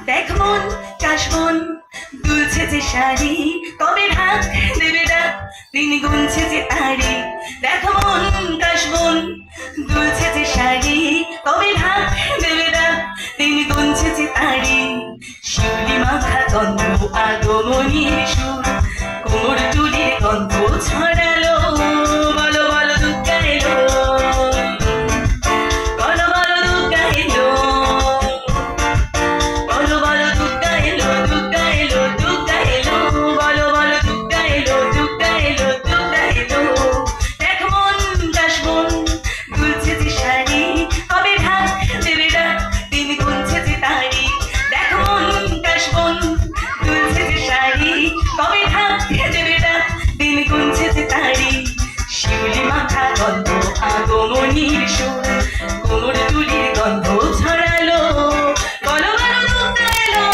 দেখ মন কাশবন দুলছে যে শাড়ি, কবে ঢাক দেবে ডাক দিন গুনছে যে তারি। দেখ মন কাশবন দুলছে যে শাড়ি, কবে ঢাক দেবে ডাক দিন গুনছে যে তারি। শিউলি মাখা গন্ধ আগমনীর সুর, কোমর টুলির গন্ধ ছড়ালো, বলো বলো দুর্গা এলো, বলো বলো দুর্গা এলো, বলো বলো দুর্গা এলো, দুর্গা এলো, দুর্গা এলো, বলো বলো দুর্গা এলো, দুর্গা এলো, দুর্গা এলো। দেখ মন কাশবন দুলছে যে শাড়ি, কবে ঢাক দেবে ডাক দিন গুনছে যে তারি। দেখ মন কাশবন দুলছে যে শাড়ি, কবে ঢাক দেবে ডাক দিন গুনছে যে তারি। শিউলি মাখা গন্ধ আগমনীর সুর, কোমর টুলির গন্ধ ছড়ালো, বলো বলো দুর্গা এলো,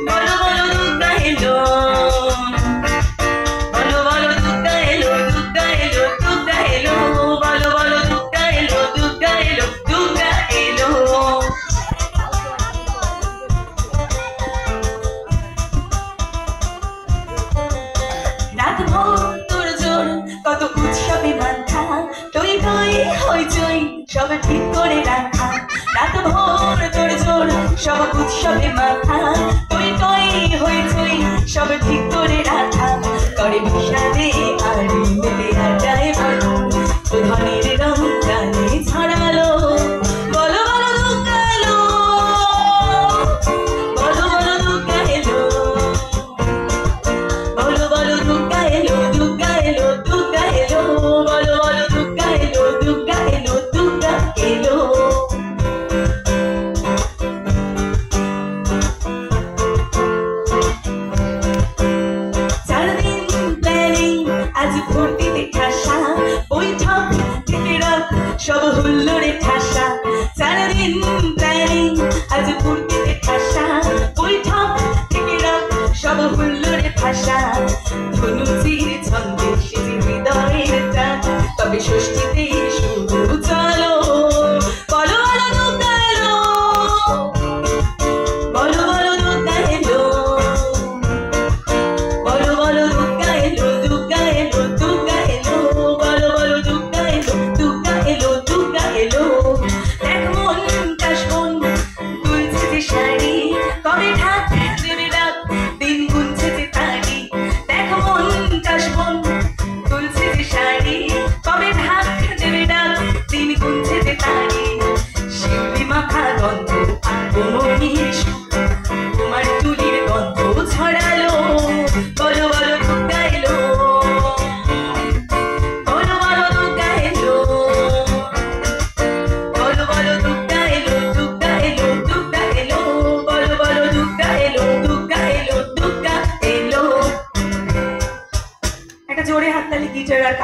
বলো বলো দুর্গা এলো, বলো বলো দুর্গা এলো, দুর্গা এলো, দুর্গা এলো, বলো বলো দুর্গা এলো, দুর্গা এলো, দুর্গা এলো। রাত ভোর তোর জোর কত উৎসবে মাথা, টই টই হইচই সব ঠিক করে রাখা। রাত ভোর তোর জোর সব উৎসবে মাথা, টই টই হইচই সব ঠিক করে রাখা। করে বিষাদে আর মেলে আড্ডায় ভরপুর, ধনের রং প্রাণে ছড়ালো, বলো বলো দুর্গা এলো, বলো বলো দুর্গা এলো, বলো বলো দুর্গা এলো, দুর্গা এলো, দুর্গা এলো, বলো বলো দুর্গা এলো, দুর্গা এলো, দুর্গা এলো। চারদিন প্ল্যানিং আজ ভর্তিতে ঠাসা, বৈঠক থেকে রাত সব হুল্লোড়ে ঠাসা। চারদিন প্ল্যানিং আজ ভর্তিতে ঠাসা, বৈঠক থেকে রাত সব হুল্লোড়ে ঠাসা। ধনুচির ছন্দে সেজে হৃদয়ের চাঁদ, তবে ষষ্ঠীতে শুরু চলো, বলো বলো দুর্গা এলো, বলো বলো দুর্গা এলো, বলো বলো দুর্গা এলো, দুর্গা এলো, দুর্গা এলো, বলো বলো দুর্গা এলো, দুর্গা এলো, দুর্গা এলো। দেখ মন কাশবন দুলছে যে শাড়ি, কবে ঢাক দেবে ডাক দিন গুনছে যে তারি। দেখ মন কাশবন দুলছে যে শাড়ি, কবে ঢাক দেবে ডাক দিন গুনছে যে তারি। শিউলি মাখা গন্ধ আগমনীর সুর, তোমার টুলির গন্ধ ছড়ালো, বলো বলো দুর্গা এলো, বলো বলো দুর্গা এলো, বলো বলো দুর্গা এলো, দুর্গা এলো, দুর্গা এলো, বলো বলো দুর্গা এলো, দুর্গা এলো, দুর্গা এলো। একটা জোরে হাততালি গিটার আর